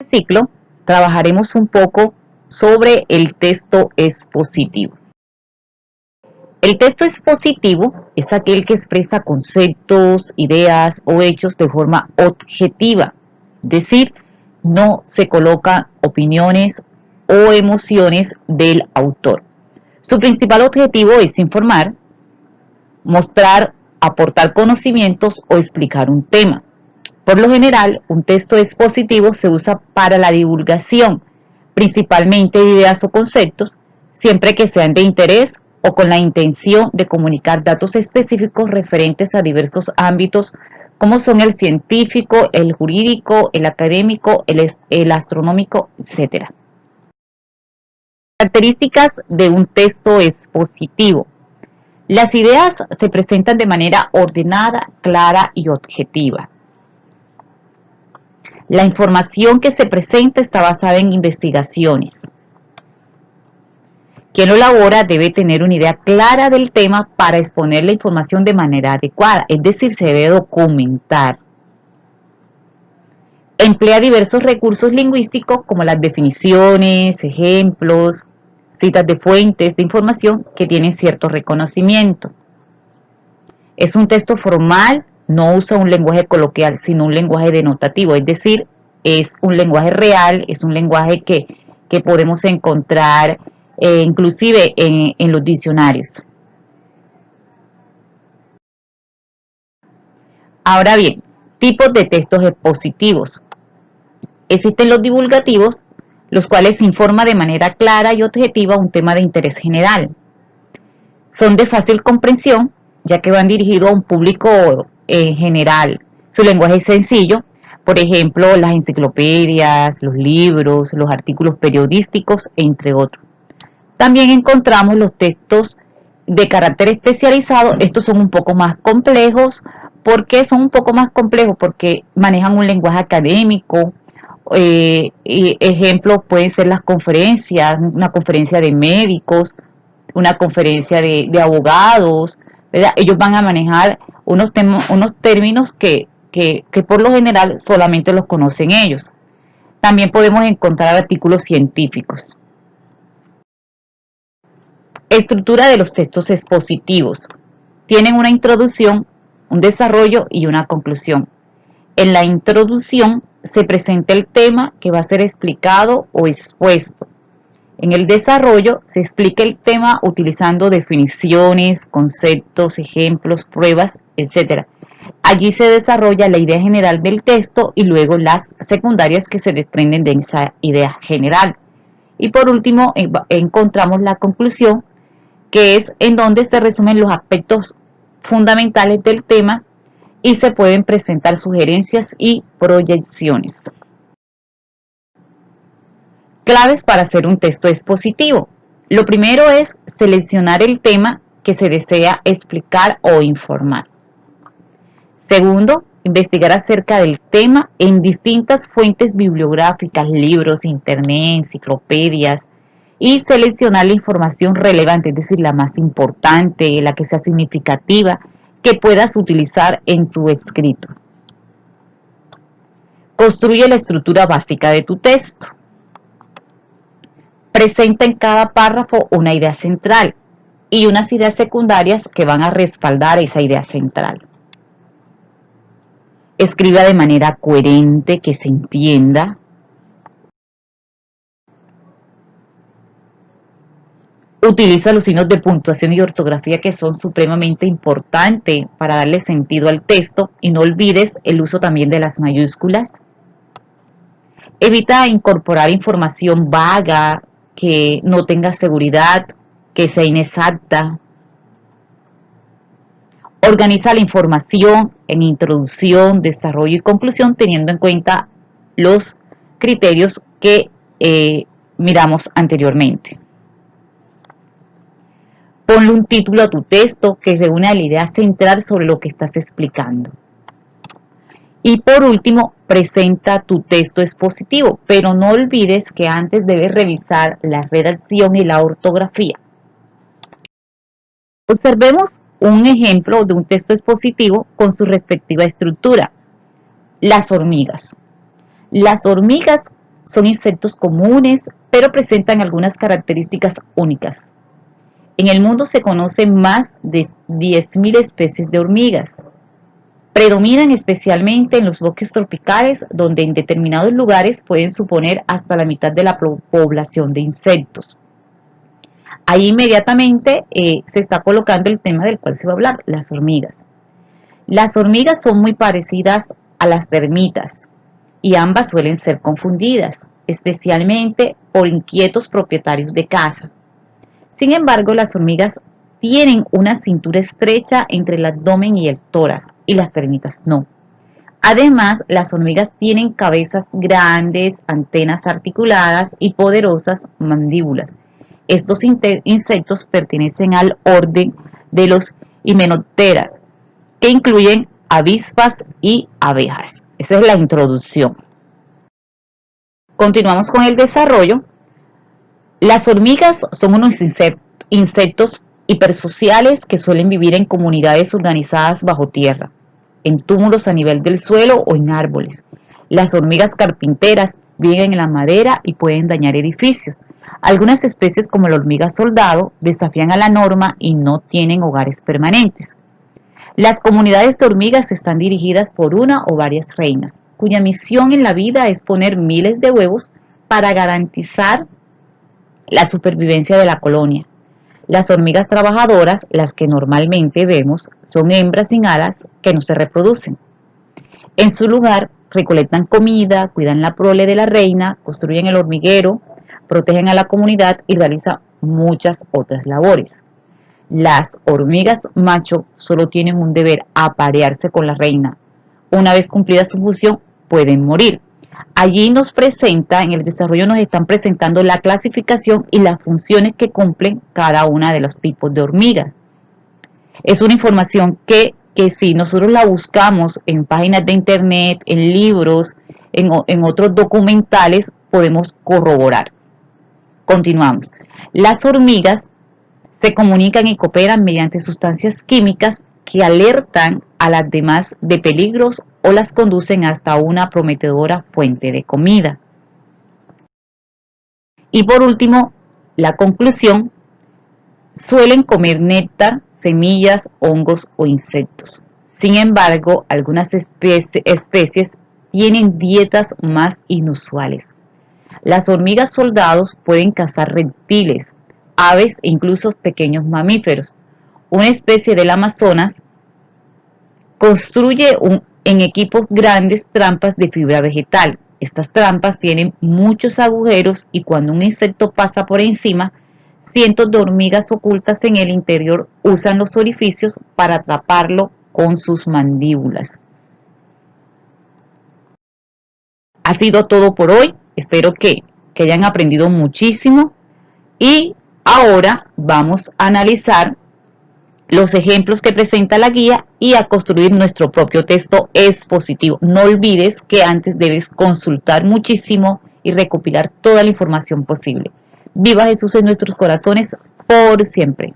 ciclo trabajaremos un poco sobre el texto expositivo. El texto expositivo es aquel que expresa conceptos, ideas o hechos de forma objetiva, es decir, no se colocan opiniones o emociones del autor. Su principal objetivo es informar, mostrar, aportar conocimientos o explicar un tema. Por lo general, un texto expositivo se usa para la divulgación, principalmente de ideas o conceptos, siempre que sean de interés o con la intención de comunicar datos específicos referentes a diversos ámbitos como son el científico, el jurídico, el académico, el astronómico, etc. Características de un texto expositivo. Las ideas se presentan de manera ordenada, clara y objetiva. La información que se presenta está basada en investigaciones. Quien lo elabora debe tener una idea clara del tema para exponer la información de manera adecuada, es decir, se debe documentar. Emplea diversos recursos lingüísticos como las definiciones, ejemplos, citas de fuentes de información que tienen cierto reconocimiento. Es un texto formal, no usa un lenguaje coloquial, sino un lenguaje denotativo, es decir, es un lenguaje real, es un lenguaje que podemos encontrar inclusive en los diccionarios. Ahora bien, tipos de textos expositivos. Existen los divulgativos, los cuales informan de manera clara y objetiva un tema de interés general. Son de fácil comprensión, ya que van dirigidos a un público general. Su lenguaje es sencillo, por ejemplo, las enciclopedias, los libros, los artículos periodísticos, entre otros. También encontramos los textos de carácter especializado. Estos son un poco más complejos. ¿Por qué son un poco más complejos? Porque manejan un lenguaje académico. Ejemplos pueden ser las conferencias, una conferencia de médicos, una conferencia de abogados, ¿verdad? Ellos van a manejar unos términos que por lo general solamente los conocen ellos. También podemos encontrar artículos científicos. Estructura de los textos expositivos. Tienen una introducción, un desarrollo y una conclusión. En la introducción se presenta el tema que va a ser explicado o expuesto. En el desarrollo se explica el tema utilizando definiciones, conceptos, ejemplos, pruebas, etc. Allí se desarrolla la idea general del texto y luego las secundarias que se desprenden de esa idea general. Y por último encontramos la conclusión, que es en donde se resumen los aspectos fundamentales del tema y se pueden presentar sugerencias y proyecciones. Claves para hacer un texto expositivo. Lo primero es seleccionar el tema que se desea explicar o informar. Segundo, investigar acerca del tema en distintas fuentes bibliográficas, libros, internet, enciclopedias, y seleccionar la información relevante, es decir, la más importante, la que sea significativa, que puedas utilizar en tu escrito. Construye la estructura básica de tu texto. Presenta en cada párrafo una idea central y unas ideas secundarias que van a respaldar esa idea central. Escriba de manera coherente, que se entienda. Utiliza los signos de puntuación y ortografía, que son supremamente importantes para darle sentido al texto, y no olvides el uso también de las mayúsculas. Evita incorporar información vaga, que no tenga seguridad, que sea inexacta. Organiza la información en introducción, desarrollo y conclusión, teniendo en cuenta los criterios que miramos anteriormente. Ponle un título a tu texto que reúna la idea central sobre lo que estás explicando. Y por último, presenta tu texto expositivo, pero no olvides que antes debes revisar la redacción y la ortografía. Observemos un ejemplo de un texto expositivo con su respectiva estructura. Las hormigas. Las hormigas son insectos comunes, pero presentan algunas características únicas. En el mundo se conocen más de 10.000 especies de hormigas. Predominan especialmente en los bosques tropicales, donde en determinados lugares pueden suponer hasta la mitad de la población de insectos. Ahí inmediatamente se está colocando el tema del cual se va a hablar, las hormigas. Las hormigas son muy parecidas a las termitas y ambas suelen ser confundidas, especialmente por inquietos propietarios de casa. Sin embargo, las hormigas tienen una cintura estrecha entre el abdomen y el tórax, y las termitas no. Además, las hormigas tienen cabezas grandes, antenas articuladas y poderosas mandíbulas. Estos insectos pertenecen al orden de los Hymenoptera, que incluyen avispas y abejas. Esa es la introducción. Continuamos con el desarrollo. Las hormigas son unos insectos hipersociales que suelen vivir en comunidades organizadas bajo tierra, en túmulos a nivel del suelo o en árboles. Las hormigas carpinteras viven en la madera y pueden dañar edificios. Algunas especies, como la hormiga soldado, desafían a la norma y no tienen hogares permanentes. Las comunidades de hormigas están dirigidas por una o varias reinas, cuya misión en la vida es poner miles de huevos para garantizar la supervivencia de la colonia. Las hormigas trabajadoras, las que normalmente vemos, son hembras sin alas que no se reproducen. En su lugar, recolectan comida, cuidan la prole de la reina, construyen el hormiguero, protegen a la comunidad y realizan muchas otras labores. Las hormigas macho solo tienen un deber: aparearse con la reina. Una vez cumplida su función, pueden morir. Allí nos presenta, en el desarrollo nos están presentando la clasificación y las funciones que cumplen cada una de los tipos de hormigas. Es una información que si nosotros la buscamos en páginas de internet, en libros, en otros documentales, podemos corroborar. Continuamos. Las hormigas se comunican y cooperan mediante sustancias químicas que alertan a las demás de peligros o las conducen hasta una prometedora fuente de comida. Y por último, la conclusión: suelen comer néctar, semillas, hongos o insectos. Sin embargo, algunas especies tienen dietas más inusuales. Las hormigas soldados pueden cazar reptiles, aves e incluso pequeños mamíferos. Una especie del Amazonas construye en equipos grandes trampas de fibra vegetal. Estas trampas tienen muchos agujeros y cuando un insecto pasa por encima, cientos de hormigas ocultas en el interior usan los orificios para atraparlo con sus mandíbulas. Ha sido todo por hoy. Espero que hayan aprendido muchísimo. Y ahora vamos a analizar los ejemplos que presenta la guía y a construir nuestro propio texto expositivo. No olvides que antes debes consultar muchísimo y recopilar toda la información posible. Viva Jesús en nuestros corazones por siempre.